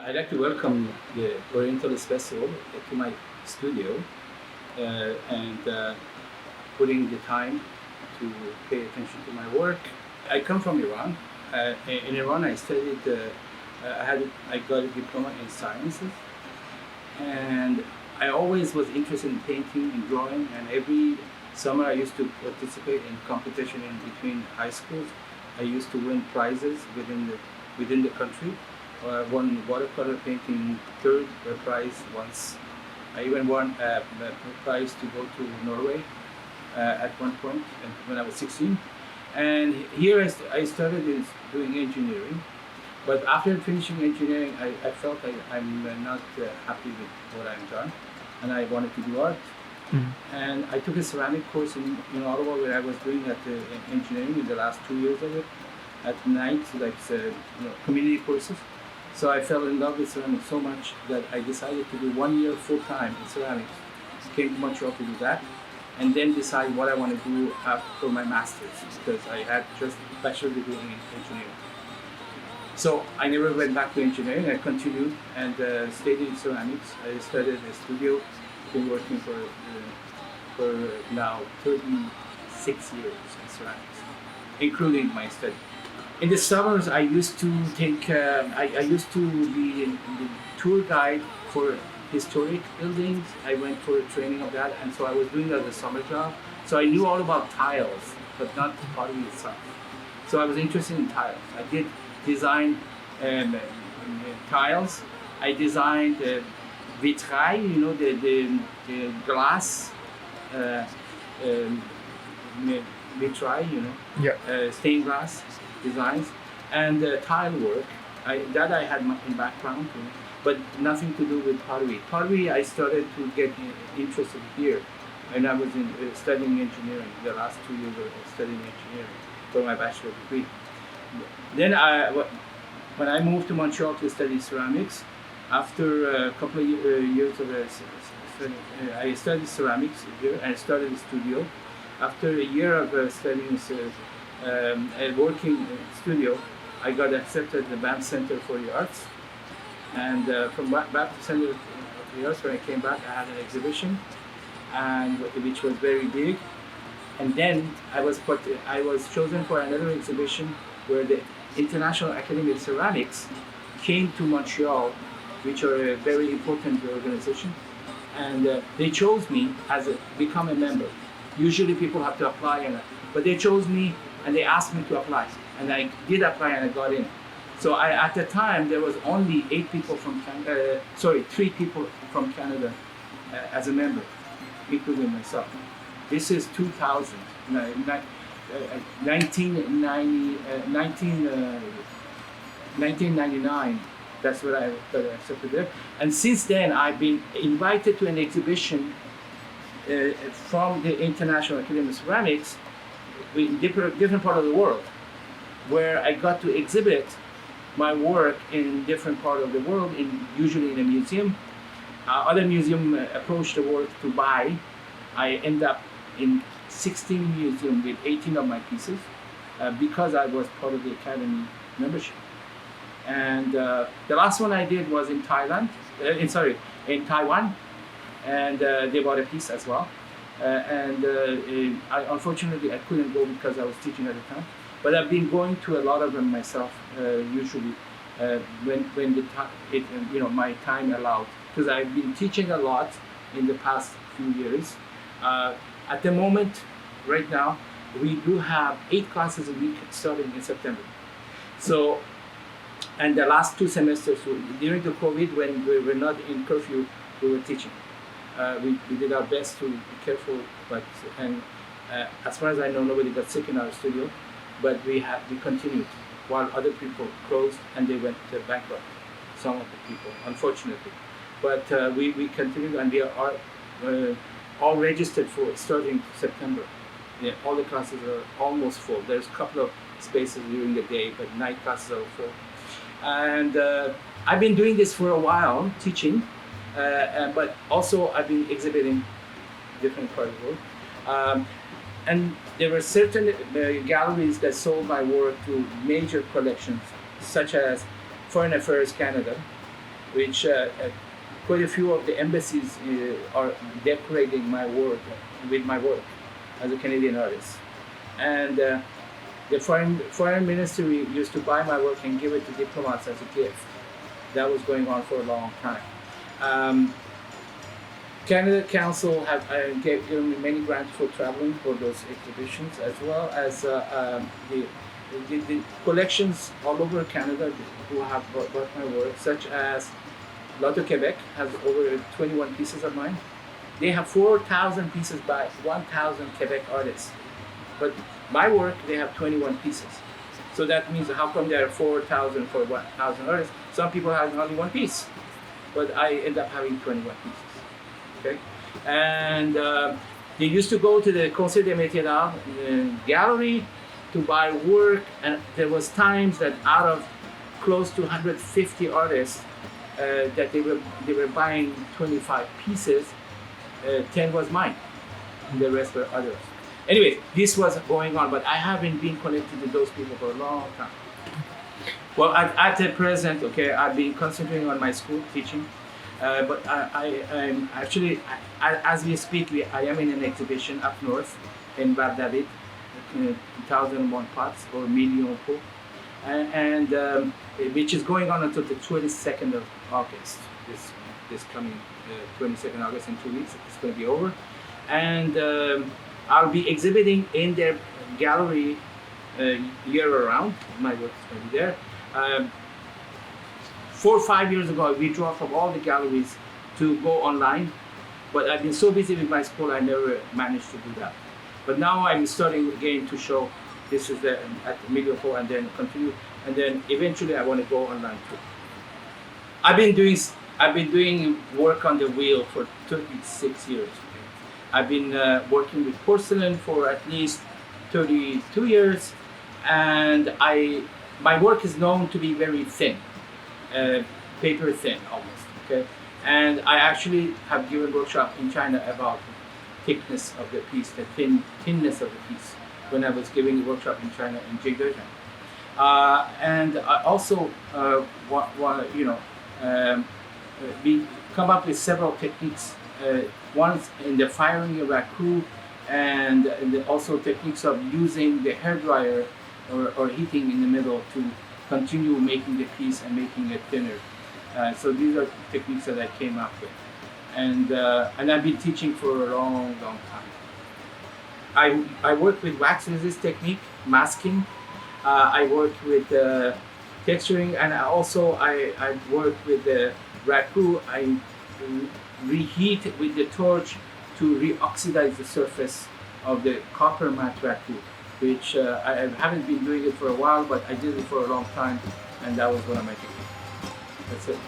I'd like to welcome the Orientalys Festival to my studio and putting the time to pay attention to my work. I come from Iran. In Iran, I studied. I got a diploma in sciences, and I always was interested in painting and drawing. And every summer, I used to participate in competition in between high schools. I used to win prizes within the country. Won watercolor painting third prize once. I even won a prize to go to Norway at one point when I was 16. And here I started doing engineering. But after finishing engineering, I felt I'm not happy with what I've done, and I wanted to do art. Mm-hmm. And I took a ceramic course in Ottawa, where I was doing that engineering in the last 2 years of it at night, like community courses. So I fell in love with ceramics so much that I decided to do 1 year full time in ceramics. Came to Montreal to do that, and then decide what I want to do for my master's, because I had just a bachelor's degree in engineering. So I never went back to engineering. I continued and stayed in ceramics. I started a studio. Been working for now 36 years in ceramics, including my study. In the summers, I used to take. I used to be the tour guide for historic buildings. I went for a training of that, and so I was doing that as a summer job. So I knew all about tiles, but not the pottery itself. So I was interested in tiles. I did design tiles. I designed vitrail, the glass vitrail, stained glass designs, and tile work. I had in background, but nothing to do with pottery. Pottery, I started to get interested here, and I was studying engineering. The last 2 years of studying engineering for my bachelor's degree. Then when I moved to Montreal to study ceramics, after a couple of years of I studied ceramics here and started a studio. After a year of studying a working studio, I got accepted at the Banff Center for the Arts. And from Banff Center for the Arts, when I came back, I had an exhibition, and which was very big. And then I was chosen for another exhibition where the International Academy of Ceramics came to Montreal, which are a very important organization, and they chose me become a member. Usually people have to apply, but they chose me and they asked me to apply, and I did apply and I got in. So at the time there was only 3 people from Canada as a member, including myself. This is 2000, 1999. That's what I got accepted there. And since then, I've been invited to an exhibition from the International Academy of Ceramics in different part of the world, where I got to exhibit my work in different part of the world, usually in a museum. Other museum approached the work to buy. I end up in 16 museums with 18 of my pieces because I was part of the Academy membership. And the last one I did was in Taiwan, and they bought a piece as well. Unfortunately, I couldn't go because I was teaching at the time. But I've been going to a lot of them myself, usually when my time allowed, because I've been teaching a lot in the past few years. At the moment, right now, we do have 8 classes a week starting in September. So. And the last 2 semesters, during the COVID, when we were not in curfew, we were teaching. We did our best to be careful, as far as I know, nobody got sick in our studio. But we continued while other people closed and they went bankrupt. Some of the people, unfortunately. But we continued, and we are all registered for starting September. Yeah, all the classes are almost full. There's a couple of spaces during the day, but night classes are full. And I've been doing this for a while, teaching, but also I've been exhibiting different parts of the world. And there were certain galleries that sold my work to major collections, such as Foreign Affairs Canada, which quite a few of the embassies are decorating my work with my work as a Canadian artist. And the foreign ministry used to buy my work and give it to diplomats as a gift. That was going on for a long time. Canada Council have given me many grants for traveling for those exhibitions, as well as the collections all over Canada who have bought my work, such as Lotto Quebec has over 21 pieces of mine. They have 4,000 pieces by 1,000 Quebec artists. But my work, they have 21 pieces. So that means how come there are 4,000 for 1,000 artists? Some people have only one piece, but I end up having 21 pieces. Okay, and they used to go to the Conseil des Métiers d'Art gallery to buy work, and there was times that out of close to 150 artists that they were buying 25 pieces, 10 was mine, and the rest were others. Anyway, this was going on, but I haven't been connected to those people for a long time. Well, at the present, okay, I've been concentrating on my school teaching. But I'm actually, as we speak, I am in an exhibition up north in Val David, 2001 pots or million pots, and which is going on until the 22nd of August. This coming 22nd August, in 2 weeks, it's going to be over, and I'll be exhibiting in their gallery year around. My work is going to be there. 4 or 5 years ago, I withdrew from all the galleries to go online, but I've been so busy with my school, I never managed to do that. But now I'm starting again to show this is at the middle of, and then continue, and then eventually I want to go online too. I've been doing work on the wheel for 36 years. I've been working with porcelain for at least 32 years, and my work is known to be very thin. Paper thin almost, okay? And I actually have given workshop in China about thickness of the piece, the thinness of the piece, when I was giving a workshop in China in Jingdezhen. And I also we come up with several techniques. One in the firing a raku, and also techniques of using the hairdryer or heating in the middle to continue making the piece and making it thinner. So these are techniques that I came up with, and I've been teaching for a long time. I work with wax resist technique, masking. I work with texturing, and I work with the raku. I reheat with the torch to re-oxidize the surface of the copper matte raku, which I haven't been doing it for a while, but I did it for a long time, and that was one of my techniques. That's it.